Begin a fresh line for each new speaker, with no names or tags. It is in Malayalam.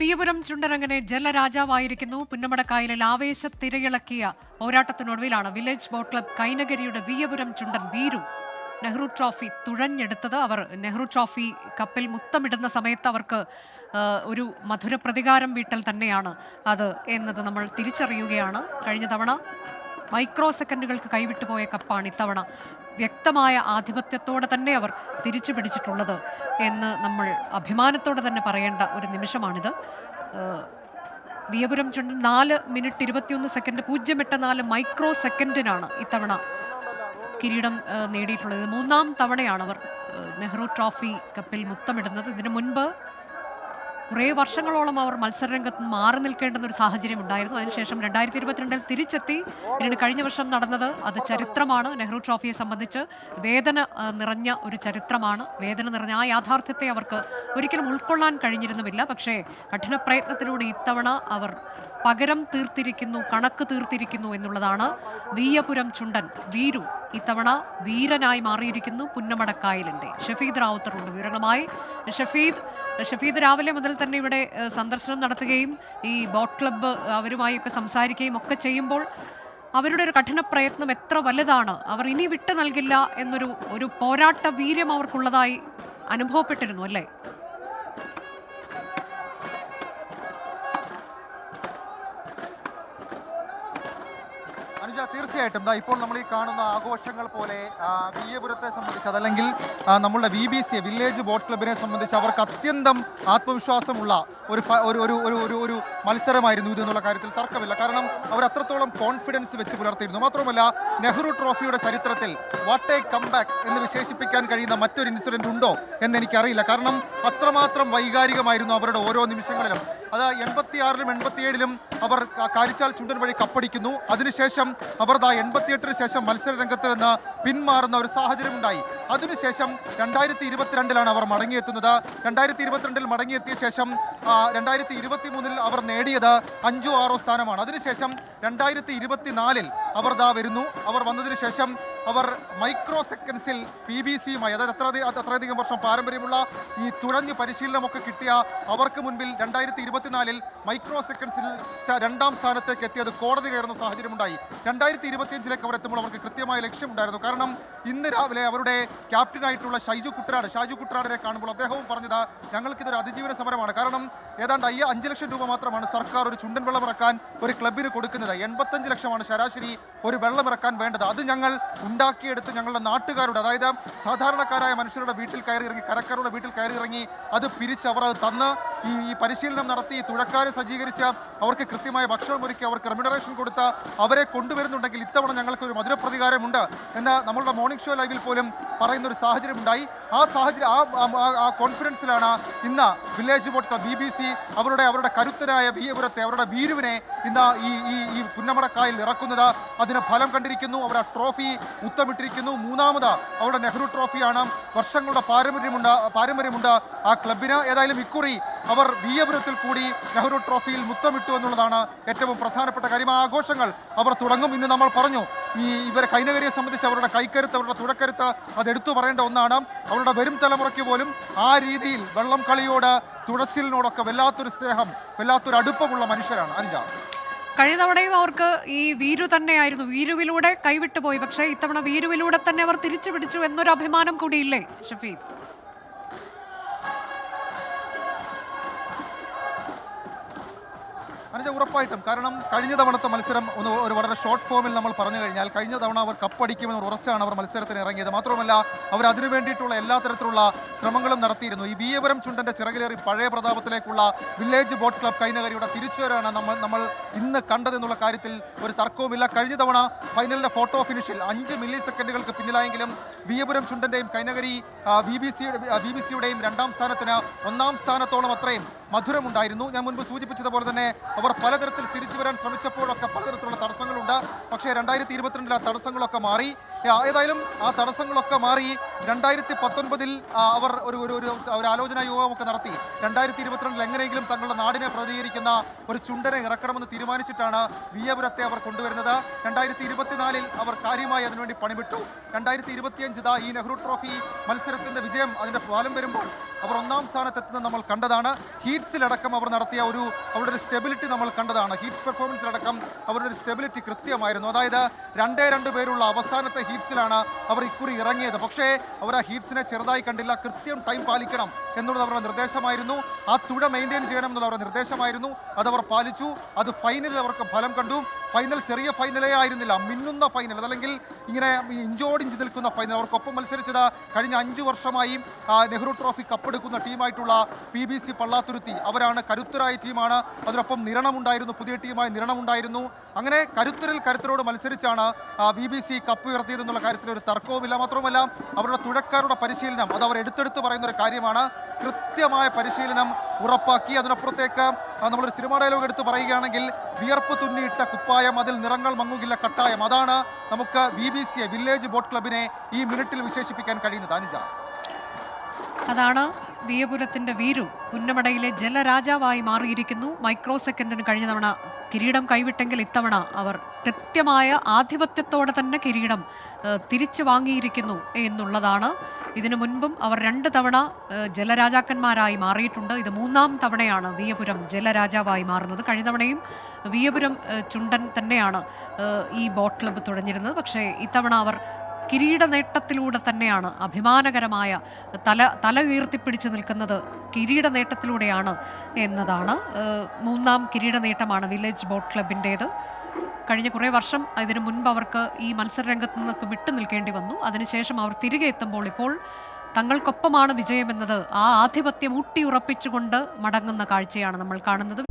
പിയപുരം ചുണ്ടനങ്ങനെ ജലരാജാവായിരിക്കുന്നു. പുന്നമടക്കായലിൽ ആവേശത്തിരയിളക്കിയ പോരാട്ടത്തിനൊടുവിലാണ് വില്ലേജ് ബോട്ട് ക്ലബ് കൈനകരിയുടെ വിയപുരം ചുണ്ടൻ വീരു നെഹ്റു ട്രോഫി തുഴഞ്ഞെടുത്തത്. അവർ നെഹ്റു ട്രോഫി കപ്പിൽ മുത്തമിടുന്ന സമയത്ത് അവർക്ക് ഒരു മധുര പ്രതികാരം വീട്ടൽ തന്നെയാണ് അത് എന്നത് നമ്മൾ തിരിച്ചറിയുകയാണ്. കഴിഞ്ഞ തവണ മൈക്രോ സെക്കൻഡുകൾക്ക് കൈവിട്ടുപോയ കപ്പാണ് ഇത്തവണ വ്യക്തമായ ആധിപത്യത്തോടെ തന്നെ അവർ തിരിച്ചു പിടിച്ചിട്ടുള്ളത് എന്ന് നമ്മൾ അഭിമാനത്തോടെ തന്നെ പറയേണ്ട ഒരു നിമിഷമാണിത്. വിയപുരം ചുണ്ടൻ 4 മിനിറ്റ് 21 സെക്കൻഡ് 0.4 മൈക്രോ സെക്കൻഡിനാണ് ഇത്തവണ കിരീടം നേടിയിട്ടുള്ളത്. 3ാം തവണയാണ് അവർ നെഹ്റു ട്രോഫി കപ്പിൽ മുത്തമിടുന്നത്. ഇതിനു മുൻപ് കുറേ വർഷങ്ങളോളം അവർ മത്സരരംഗത്ത് മാറി നിൽക്കേണ്ടുന്ന ഒരു സാഹചര്യം ഉണ്ടായിരുന്നു. അതിനുശേഷം 2022 തിരിച്ചെത്തി. പിന്നീട് കഴിഞ്ഞ വർഷം നടന്നത് അത് ചരിത്രമാണ്. നെഹ്റു ട്രോഫിയെ സംബന്ധിച്ച് വേദന നിറഞ്ഞ ഒരു ചരിത്രമാണ്. വേദന നിറഞ്ഞ ആ യാഥാർത്ഥ്യത്തെ അവർക്ക് ഒരിക്കലും ഉൾക്കൊള്ളാൻ കഴിഞ്ഞിരുന്നുമില്ല. പക്ഷേ കഠിന പ്രയത്നത്തിലൂടെ ഇത്തവണ അവർ പകരം തീർത്തിരിക്കുന്നു, കണക്ക് തീർത്തിരിക്കുന്നു എന്നുള്ളതാണ്. വിയപുരം ചുണ്ടൻ വീരു ഇത്തവണ വീരനായി മാറിയിരിക്കുന്നു പുന്നമടക്കായലിൻ്റെ. ഷഫീദ് റാവുത്തറുണ്ട് വിവരങ്ങളുമായി. ഷഫീദ് രാവിലെ മുതൽ തന്നെ ഇവിടെ സന്ദർശനം നടത്തുകയും ഈ ബോട്ട് ക്ലബ്ബ് അവരുമായൊക്കെ സംസാരിക്കുകയും ഒക്കെ ചെയ്യുമ്പോൾ അവരുടെ ഒരു കഠിന പ്രയത്നം എത്ര വലുതാണ്, അവർ ഇനി വിട്ടു നൽകില്ല എന്നൊരു പോരാട്ട വീര്യം അവർക്കുള്ളതായി അനുഭവപ്പെട്ടിരുന്നു അല്ലേ?
തീർച്ചയായിട്ടും ഇപ്പോൾ നമ്മൾ ഈ കാണുന്ന ആഘോഷങ്ങൾ പോലെ വിയപുരത്തെ സംബന്ധിച്ച് അതല്ലെങ്കിൽ നമ്മളുടെ VBC വില്ലേജ് ബോട്ട് ക്ലബിനെ സംബന്ധിച്ച് അവർക്ക് അത്യന്തം ആത്മവിശ്വാസമുള്ള ഒരു മത്സരമായിരുന്നു ഇതെന്നുള്ള കാര്യത്തിൽ തർക്കമില്ല. കാരണം അവർ അത്രത്തോളം കോൺഫിഡൻസ് വെച്ച് പുലർത്തിയിരുന്നു. മാത്രമല്ല നെഹ്റു ട്രോഫിയുടെ ചരിത്രത്തിൽ വാട്ട് എ കംബാക്ക് എന്ന് വിശേഷിപ്പിക്കാൻ കഴിയുന്ന മറ്റൊരു ഇൻസിഡന്റ് ഉണ്ടോ എന്ന് എനിക്കറിയില്ല. കാരണം അത്രമാത്രം വൈകാരികമായിരുന്നു അവരുടെ ഓരോ നിമിഷങ്ങളിലും. അത് 86-ലും 87-ലും അവർ കാരിച്ചാൽ ചുണ്ടൻ വഴി കപ്പടിക്കുന്നു. അതിനുശേഷം അവർ 88-ന് ശേഷം മത്സര രംഗത്ത് നിന്ന് പിന്മാറുന്ന ഒരു സാഹചര്യം ഉണ്ടായി. അതിനുശേഷം 2022-ലാണ് അവർ മടങ്ങിയെത്തുന്നത്. 2022-ൽ മടങ്ങിയെത്തിയ ശേഷം 2023-ൽ അവർ നേടിയത് 5-ഓ 6-ഓ സ്ഥാനമാണ്. അതിനുശേഷം 2024-ൽ അവർ വരുന്നു. അവർ വന്നതിന് ശേഷം അവർ മൈക്രോ സെക്കൻഡ്സിൽ PBCയുമായി, അതായത് അത്രയധികം വർഷം പാരമ്പര്യമുള്ള ഈ തുഴഞ്ഞ് പരിശീലനമൊക്കെ കിട്ടിയ അവർക്ക് മുൻപിൽ 2024-ൽ മൈക്രോ സെക്കൻഡ്സിൽ 2ാം സ്ഥാനത്തേക്ക് എത്തിയത് കോടതി കയറുന്ന സാഹചര്യമുണ്ടായി. 2025-ലേക്ക് അവർ എത്തുമ്പോൾ അവർക്ക് കൃത്യമായ ലക്ഷ്യമുണ്ടായിരുന്നു. കാരണം ഇന്ന് രാവിലെ അവരുടെ ക്യാപ്റ്റനായിട്ടുള്ള ഷാജു കുട്ടറാടിനെ കാണുമ്പോൾ അദ്ദേഹവും പറഞ്ഞത് ഞങ്ങൾക്കിതൊരു അതിജീവന സമരമാണ്. കാരണം ഏതാണ്ട് 5 ലക്ഷം രൂപ മാത്രമാണ് സർക്കാർ ഒരു ചുണ്ടൻ വെള്ളം ഇറക്കാൻ ഒരു ക്ലബിന് കൊടുക്കുന്നത്. 85 ലക്ഷമാണ് ശരാശരി ഒരു വെള്ളം ഇറക്കാൻ വേണ്ടത്. അത് ഞങ്ങൾ ഉണ്ടാക്കിയെടുത്ത് ഞങ്ങളുടെ നാട്ടുകാരുടെ, അതായത് സാധാരണക്കാരായ മനുഷ്യരുടെ വീട്ടിൽ കയറി ഇറങ്ങി, കരക്കാരുടെ വീട്ടിൽ കയറി ഇറങ്ങി അത് പിരിച്ച് അവർ അത് തന്ന് ഈ പരിശീലനം നടത്തി തുഴക്കാരെ സജ്ജീകരിച്ച് അവർക്ക് കൃത്യമായ ഭക്ഷണം ഒരുക്കി അവർക്ക് റെമ്യൂണറേഷൻ കൊടുത്ത് അവരെ കൊണ്ടുവരുന്നുണ്ടെങ്കിൽ ഇത്തവണ ഞങ്ങൾക്ക് ഒരു മധുര പ്രതികാരമുണ്ട് എന്ന് നമ്മളുടെ മോർണിംഗ് ഷോ ലൈവിൽ പോലും പറയുന്ന ഒരു സാഹചര്യം ഉണ്ടായി. ആ കോൺഫിഡൻസിലാണ് ഇന്ന് വില്ലേജ് ബോട്ട് ക്ലബ് VBC അവരുടെ കരുത്തരായ വിയപുരത്തെ, അവരുടെ വീരുവിനെ ഇന്ന് ഈ പുന്നമടക്കായൽ ഇറക്കുന്നത്. അതിന് ഫലം കണ്ടിരിക്കുന്നു. അവർ ആ ട്രോഫി ഉത്തമിട്ടിരിക്കുന്നു. 3ാമത് അവരുടെ നെഹ്റു ട്രോഫിയാണ്. വർഷങ്ങളുടെ പാരമ്പര്യമുണ്ട് ആ ക്ലബിന്. ഏതായാലും ഇക്കുറി അവർ വിയപുരത്തിൽ കൂടി നെഹ്റു ട്രോഫിയിൽ മുത്തമിട്ടു എന്നുള്ളതാണ് ഏറ്റവും പ്രധാനപ്പെട്ട കാര്യം. ആ ആഘോഷങ്ങൾ അവർ തുടങ്ങും. ഇന്ന് നമ്മൾ പറഞ്ഞു ഇവരെ കൈനകരിയെ സംബന്ധിച്ച് അവരുടെ കൈക്കരുത്ത്, അവരുടെ തുഴക്കരുത്ത് അത് എടുത്തു പറയേണ്ട ഒന്നാണ്. അവരുടെ വരും തലമുറയ്ക്ക് പോലും ആ രീതിയിൽ വള്ളം കളിയോട്, തുഴച്ചിലിനോടൊക്കെ വല്ലാത്തൊരു സ്നേഹം, വല്ലാത്തൊരു അടുപ്പമുള്ള മനുഷ്യരാണ്. അനുജ,
കഴിഞ്ഞ തവണയും അവർക്ക് ഈ വീരു തന്നെയായിരുന്നു. വീരുവിലൂടെ കൈവിട്ടുപോയി. പക്ഷേ ഇത്തവണ വീരുവിലൂടെ തന്നെ അവർ തിരിച്ചു പിടിച്ചു എന്നൊരു അഭിമാനം കൂടിയില്ലേ ഷഫീദ്?
അനുജ, ഉറപ്പായിട്ടും. കാരണം കഴിഞ്ഞ തവണത്തെ മത്സരം ഒരു വളരെ ഷോർട്ട് ഫോമിൽ നമ്മൾ പറഞ്ഞു കഴിഞ്ഞാൽ കഴിഞ്ഞ തവണ അവർ കപ്പടിക്കുമെന്ന് ഉറച്ചാണ് അവർ മത്സരത്തിന് ഇറങ്ങിയത്. മാത്രമല്ല അവർ അതിനു വേണ്ടിയിട്ടുള്ള എല്ലാ തരത്തിലുള്ള ശ്രമങ്ങളും നടത്തിയിരുന്നു. ഈ വിയപുരം ചുണ്ടൻ്റെ ചിറകിലേറി പഴയ പ്രതാപത്തിലേക്കുള്ള വില്ലേജ് ബോട്ട് ക്ലബ് കൈനകരിയുടെ തിരിച്ചുവരാണ് നമ്മൾ ഇന്ന് കണ്ടതെന്നുള്ള കാര്യത്തിൽ ഒരു തർക്കവുമില്ല. കഴിഞ്ഞ തവണ ഫൈനലിൻ്റെ ഫോട്ടോ ഫിനിഷിൽ 5 മില്ലി സെക്കൻഡുകൾക്ക് പിന്നിലായെങ്കിലും വിയപുരം ചുണ്ടൻ്റെയും കൈനകരി VBCയുടെയും 2ാം സ്ഥാനത്തിന് 1ാം സ്ഥാനത്തോളം അത്രയും മധുരമുണ്ടായിരുന്നു. ഞാൻ മുൻപ് സൂചിപ്പിച്ചതുപോലെ തന്നെ അവർ പലതരത്തിൽ തിരിച്ചു വരാൻ ശ്രമിച്ചപ്പോഴൊക്കെ പലതരത്തിലുള്ള തടസ്സങ്ങളുണ്ട്. പക്ഷേ 2022-ൽ ആ തടസ്സങ്ങളൊക്കെ മാറി. ഏതായാലും ആ തടസ്സങ്ങളൊക്കെ മാറി 2019 അവർ ഒരു ആലോചനാ യോഗമൊക്കെ നടത്തി 2022 എങ്ങനെയെങ്കിലും തങ്ങളുടെ നാടിനെ പ്രതികരിക്കുന്ന ഒരു ചുണ്ടനെ ഇറക്കണമെന്ന് തീരുമാനിച്ചിട്ടാണ് വിയപുരത്തെ അവർ കൊണ്ടുവരുന്നത്. 2024 അവർ കാര്യമായി അതിനുവേണ്ടി പണിവിട്ടു. 2025 ഈ നെഹ്റു ട്രോഫി മത്സരത്തിന്റെ വിജയം അതിന്റെ പാലം വരുമ്പോൾ അവർ 1ാം സ്ഥാനത്തെത്തുന്നത് നമ്മൾ കണ്ടതാണ്. ഹീറ്റ്സിലടക്കം അവർ നടത്തിയ അവരുടെ ഒരു സ്റ്റെബിലിറ്റി നമ്മൾ കണ്ടതാണ്. ഹീറ്റ്സ് പെർഫോമൻസിലടക്കം അവരുടെ ഒരു സ്റ്റെബിലിറ്റി കൃത്യമായിരുന്നു. അതായത് 2 പേരുള്ള അവസാനത്തെ ഹീറ്റ്സിലാണ് അവർ ഇക്കുറി ഇറങ്ങിയത്. പക്ഷേ അവർ ആ ഹീറ്റ്സിനെ ചെറുതായി കണ്ടില്ല. കൃത്യം ടൈം പാലിക്കണം എന്നുള്ളത് അവരുടെ നിർദ്ദേശമായിരുന്നു. ആ തുഴ മെയിൻറ്റെയിൻ ചെയ്യണം എന്നുള്ള അവരുടെ നിർദ്ദേശമായിരുന്നു. അതവർ പാലിച്ചു. അത് ഫൈനലിൽ അവർക്ക് ഫലം കണ്ടു. ഫൈനൽ ചെറിയ ഫൈനലേ ആയിരുന്നില്ല, മിന്നുന്ന ഫൈനൽ, അതല്ലെങ്കിൽ ഇങ്ങനെ ഇഞ്ചോടിഞ്ച് നിൽക്കുന്ന ഫൈനൽ. അവർക്കൊപ്പം മത്സരിച്ചത് കഴിഞ്ഞ 5 വർഷമായി നെഹ്റു ട്രോഫി കപ്പെടുക്കുന്ന ടീമായിട്ടുള്ള PBC പള്ളാത്തുരുത്തി. അവരാണ് കരുത്തരായ ടീമാണ്. അതിനൊപ്പം നിരണമുണ്ടായിരുന്നു, പുതിയ ടീമായ നിരണമുണ്ടായിരുന്നു. അങ്ങനെ കരുത്തരോട് മത്സരിച്ചാണ് BBC കപ്പ് ഉയർത്തിയതെന്നുള്ള കാര്യത്തിൽ ഒരു തർക്കവുമില്ല. മാത്രവുമല്ല അവരുടെ തുഴക്കാരുടെ പരിശീലനം അത് അവർ എടുത്തെടുത്ത് പറയുന്ന ഒരു കാര്യമാണ്. കൃത്യമായ പരിശീലനം ഉറപ്പാക്കി. അതിനപ്പുറത്തേക്ക് നമ്മളൊരു സിനിമ ഡയലോഗ് എടുത്ത് പറയുകയാണെങ്കിൽ വിയർപ്പ് തുന്നിയിട്ട കുപ്പായം, അതിൽ നിറങ്ങൾ മങ്ങുകില്ല കട്ടായം. അതാണ് നമുക്ക് BBC വില്ലേജ് ബോട്ട് ക്ലബിനെ ഈ മിനിറ്റിൽ വിശേഷിപ്പിക്കാൻ കഴിയുന്നത്. അനുജ,
അതാണ് വിയപുരത്തിന്റെ വീരു പുന്നമടയിലെ ജലരാജാവായി മാറിയിരിക്കുന്നു. മൈക്രോ സെക്കൻഡിന് കഴിഞ്ഞ തവണ കിരീടം കൈവിട്ടെങ്കിൽ ഇത്തവണ അവർ കൃത്യമായ ആധിപത്യത്തോടെ തന്നെ കിരീടം തിരിച്ചു വാങ്ങിയിരിക്കുന്നു എന്നുള്ളതാണ്. ഇതിനു മുൻപും അവർ 2 തവണ ജലരാജാക്കന്മാരായി മാറിയിട്ടുണ്ട്. ഇത് 3ാം തവണയാണ് വിയപുരം ജലരാജാവായി മാറുന്നത്. കഴിഞ്ഞ തവണയും വിയപുരം ചുണ്ടൻ തന്നെയാണ് ഈ ബോട്ട് ക്ലബ്ബ് തുടങ്ങിയിരുന്നത്. പക്ഷേ ഇത്തവണ അവർ കിരീട നേട്ടത്തിലൂടെ തന്നെയാണ്, അഭിമാനകരമായ തല ഉയർത്തിപ്പിടിച്ച് നിൽക്കുന്നത് കിരീട നേട്ടത്തിലൂടെയാണ് എന്നതാണ്. 3ാം കിരീട നേട്ടമാണ് വില്ലേജ് ബോട്ട് ക്ലബിൻ്റേത്. കഴിഞ്ഞ കുറേ വർഷം ഇതിനു മുൻപ് അവർക്ക് ഈ മത്സരരംഗത്ത് നിന്നൊക്കെ വിട്ടു നിൽക്കേണ്ടി വന്നു. അതിനുശേഷം അവർ തിരികെ എത്തുമ്പോൾ ഇപ്പോൾ തങ്ങൾക്കൊപ്പമാണ് വിജയമെന്നത് ആ ആധിപത്യം ഊട്ടിയുറപ്പിച്ചുകൊണ്ട് മടങ്ങുന്ന കാഴ്ചയാണ് നമ്മൾ കാണുന്നത്.